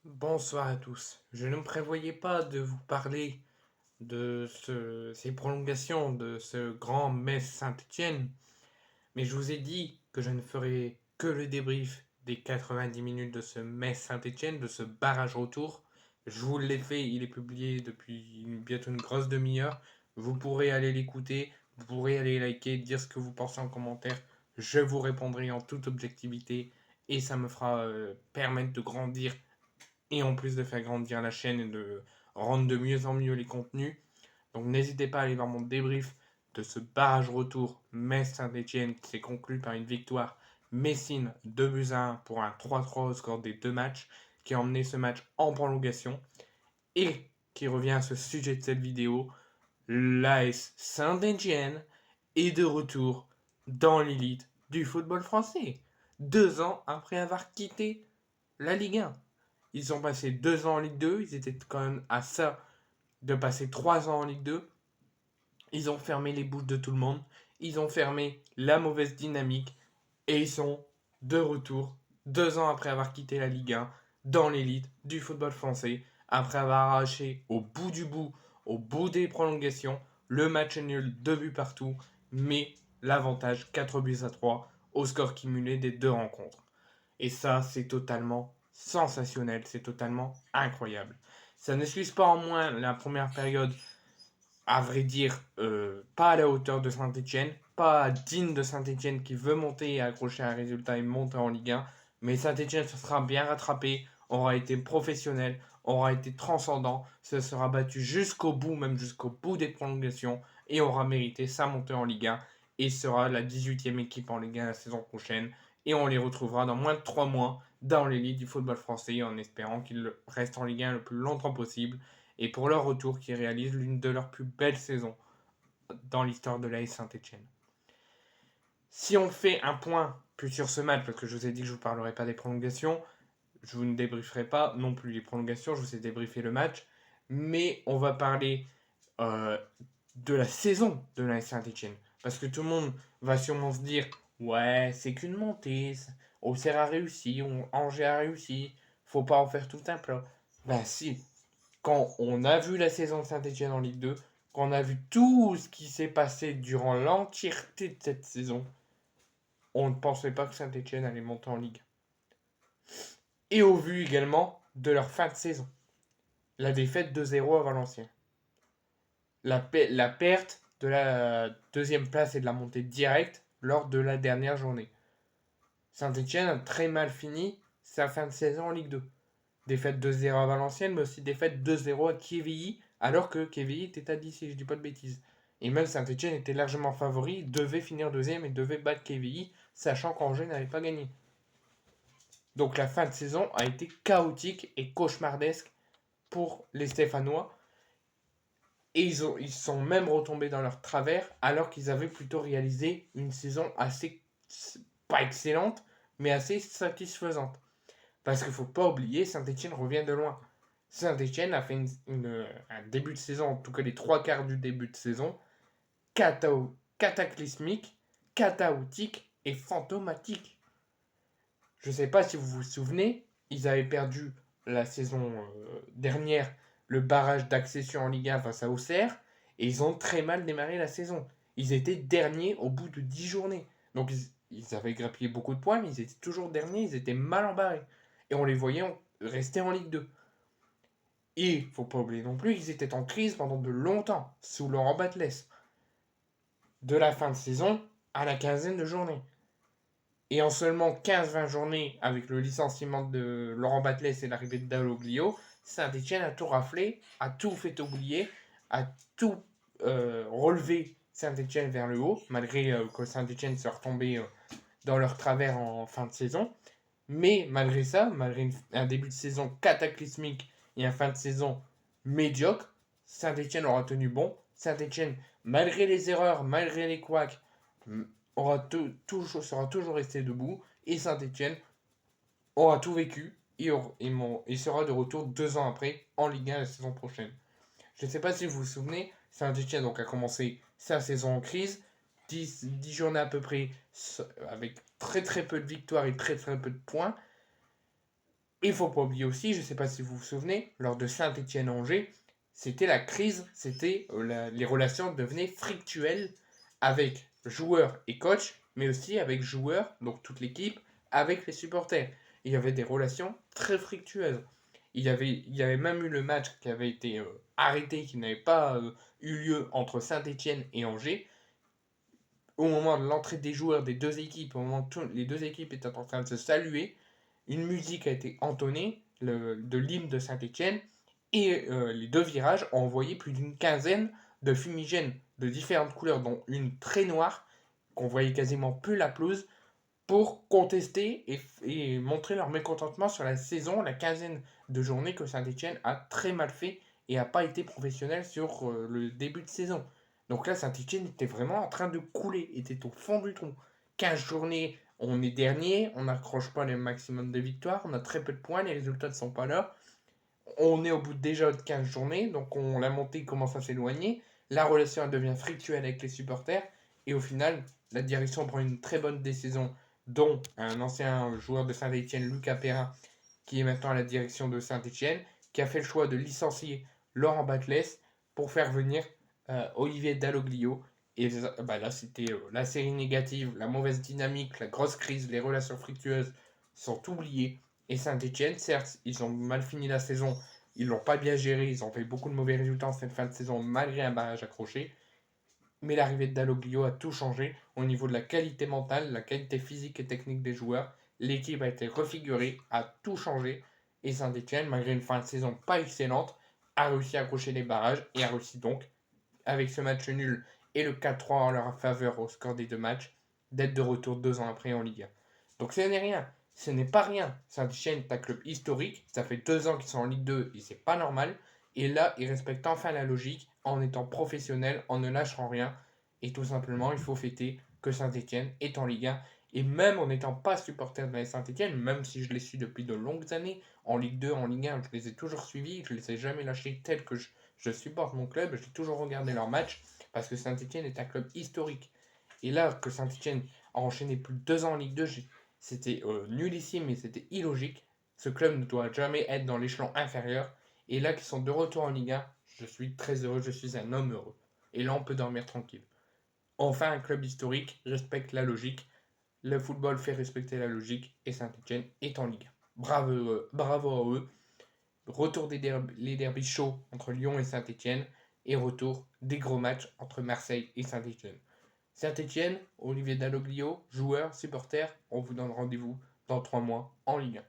Bonsoir à tous. Je ne me prévoyais pas de vous parler de ces prolongations de ce grand Metz Saint-Étienne, mais je vous ai dit que je ne ferais que le débrief des 90 minutes de ce Metz Saint-Étienne, de ce barrage retour. Je vous l'ai fait, il est publié depuis bientôt une grosse demi-heure. Vous pourrez aller l'écouter, vous pourrez aller liker, dire ce que vous pensez en commentaire. Je vous répondrai en toute objectivité et ça me fera permettre de grandir et en plus de faire grandir la chaîne et de rendre de mieux en mieux les contenus. Donc n'hésitez pas à aller voir mon débrief de ce barrage retour Metz-Saint-Etienne qui s'est conclu par une victoire messine 2 buts à 1 pour un 3-3 au score des deux matchs qui a emmené ce match en prolongation et qui revient à ce sujet de cette vidéo. L'AS Saint-Etienne est de retour dans l'élite du football français, 2 ans après avoir quitté la Ligue 1. Ils ont passé 2 ans en Ligue 2, ils étaient quand même à ça de passer 3 ans en Ligue 2. Ils ont fermé les bouches de tout le monde, ils ont fermé la mauvaise dynamique et ils sont de retour 2 ans après avoir quitté la Ligue 1 dans l'élite du football français, après avoir arraché au bout des prolongations, le match nul, 2 buts partout, mais l'avantage 4 buts à 3 au score cumulé des deux rencontres. Et ça, c'est totalement sensationnel, c'est totalement incroyable. Ça n'excuse pas en moins la première période, à vrai dire, pas à la hauteur de Saint-Etienne, pas digne de Saint-Etienne qui veut monter et accrocher un résultat et monter en Ligue 1. Mais Saint-Etienne se sera bien rattrapé, aura été professionnel, aura été transcendant, se sera battu jusqu'au bout, même jusqu'au bout des prolongations, et aura mérité sa montée en Ligue 1 et sera la 18e équipe en Ligue 1 la saison prochaine. Et on les retrouvera dans moins de 3 mois dans l'élite du football français en espérant qu'ils restent en Ligue 1 le plus longtemps possible et pour leur retour qui réalisent l'une de leurs plus belles saisons dans l'histoire de l'AS Saint-Etienne. Si on fait un point plus sur ce match, parce que je vous ai dit que je ne vous parlerai pas des prolongations, je vous ne débrieferai pas non plus les prolongations, je vous ai débriefé le match, mais on va parler euh, de la saison de l'AS Saint-Etienne. Parce que tout le monde va sûrement se dire, ouais, c'est qu'une montée, Auxerre a réussi, Angers a réussi, faut pas en faire tout un plat. Ben si, quand on a vu la saison de Saint-Etienne en Ligue 2, quand on a vu tout ce qui s'est passé durant l'entièreté de cette saison, on ne pensait pas que Saint-Etienne allait monter en Ligue. Et au vu également de leur fin de saison. La défaite 2-0 à Valenciennes. La perte de la deuxième place et de la montée directe lors de la dernière journée. Saint-Etienne a très mal fini sa fin de saison en Ligue 2. Défaite 2-0 à Valenciennes, mais aussi défaite 2-0 à Quevilly, alors que Quevilly était à 10, si je ne dis pas de bêtises. Et même Saint-Etienne était largement favori, devait finir deuxième et devait battre Quevilly, sachant qu'Angers n'avait pas gagné. Donc la fin de saison a été chaotique et cauchemardesque pour les Stéphanois. Et ils sont même retombés dans leur travers, alors qu'ils avaient plutôt réalisé une saison assez, pas excellente, mais assez satisfaisante. Parce qu'il ne faut pas oublier, Saint-Etienne revient de loin. Saint-Etienne a fait un début de saison, en tout cas les trois quarts du début de saison, cataclysmique, chaotique et fantomatique. Je ne sais pas si vous vous souvenez, ils avaient perdu la saison dernière le barrage d'accession en Ligue 1 face à Auxerre, et ils ont très mal démarré la saison. Ils étaient derniers au bout de 10 journées. Donc ils avaient grappillé beaucoup de points, mais ils étaient toujours derniers, ils étaient mal embarrés. Et on les voyait rester en Ligue 2. Et il ne faut pas oublier non plus qu'ils étaient en crise pendant de longtemps, sous Laurent Batles. De la fin de saison à la quinzaine de journées. Et en seulement 15-20 journées, avec le licenciement de Laurent Batles et l'arrivée de Dalloglio, Saint-Etienne a tout raflé, a tout fait oublier, a tout relevé Saint-Etienne vers le haut, malgré que Saint-Etienne soit retombé dans leur travers en fin de saison. Mais malgré ça, malgré un début de saison cataclysmique et une fin de saison médiocre, Saint-Etienne aura tenu bon. Saint-Etienne, malgré les erreurs, malgré les couacs, sera toujours resté debout. Et Saint-Etienne aura tout vécu et sera de retour 2 ans après en Ligue 1 la saison prochaine. Je ne sais pas si vous vous souvenez, Saint-Etienne a commencé sa saison en crise, 10 journées à peu près, avec très très peu de victoires et très très peu de points. Et il ne faut pas oublier aussi, je ne sais pas si vous vous souvenez, lors de Saint-Étienne-Angers, c'était la crise, les relations devenaient frictuelles avec joueurs et coach, mais aussi avec joueurs, donc toute l'équipe, avec les supporters. Il y avait des relations très fructueuses. Il y avait même eu le match qui avait été arrêté, qui n'avait pas eu lieu entre Saint-Étienne et Angers. Au moment de l'entrée des joueurs des deux équipes, au moment où les deux équipes étaient en train de se saluer, une musique a été entonnée de l'hymne de Saint-Étienne et les deux virages ont envoyé plus d'une quinzaine de fumigènes de différentes couleurs, dont une très noire, qu'on voyait quasiment plus la pelouse, pour contester et montrer leur mécontentement sur la saison, la quinzaine de journées que Saint-Étienne a très mal fait et n'a pas été professionnel sur le début de saison. Donc là, Saint-Étienne était vraiment en train de couler, était au fond du trou. 15 journées, on est dernier, on n'accroche pas le maximum de victoires, on a très peu de points, les résultats ne sont pas là. On est au bout déjà de 15 journées, donc la montée commence à s'éloigner. La relation devient frictuelle avec les supporters. Et au final, la direction prend une très bonne décision, dont un ancien joueur de Saint-Étienne, Lucas Perrin, qui est maintenant à la direction de Saint-Étienne, qui a fait le choix de licencier Laurent Batles pour faire venir Olivier Dalloglio. Et bah là, c'était la série négative, la mauvaise dynamique, la grosse crise, les relations fructueuses sont oubliées. Et Saint-Etienne, certes, ils ont mal fini la saison, ils l'ont pas bien géré, ils ont fait beaucoup de mauvais résultats en cette fin de saison malgré un barrage accroché. Mais l'arrivée de Dalloglio a tout changé au niveau de la qualité mentale, la qualité physique et technique des joueurs. L'équipe a été refigurée, a tout changé. Et Saint-Etienne, malgré une fin de saison pas excellente, a réussi à accrocher les barrages et a réussi donc, avec ce match nul et le 4-3 en leur faveur au score des deux matchs, d'être de retour 2 ans après en Ligue 1. Donc ce n'est rien, ce n'est pas rien. Saint-Etienne est un club historique, ça fait 2 ans qu'ils sont en Ligue 2 et c'est pas normal. Et là, ils respectent enfin la logique en étant professionnels, en ne lâchant rien. Et tout simplement, il faut fêter que Saint-Etienne est en Ligue 1. Et même en n'étant pas supporter de la Saint-Etienne, même si je les suis depuis de longues années, en Ligue 2, en Ligue 1, je les ai toujours suivis, je ne les ai jamais lâchés tels que je supporte mon club, j'ai toujours regardé leurs matchs, parce que Saint-Etienne est un club historique. Et là, que Saint-Etienne a enchaîné plus de 2 ans en Ligue 2, c'était nullissime et c'était illogique. Ce club ne doit jamais être dans l'échelon inférieur. Et là, qu'ils sont de retour en Ligue 1, je suis très heureux, je suis un homme heureux. Et là, on peut dormir tranquille. Enfin, un club historique respecte la logique. Le football fait respecter la logique et Saint-Etienne est en Ligue 1. Bravo, bravo à eux. Retour des les derbys chauds entre Lyon et Saint-Etienne et retour des gros matchs entre Marseille et Saint-Etienne. Saint-Etienne, Olivier Dalloglio, joueurs, supporters, on vous donne rendez-vous dans 3 mois en Ligue 1.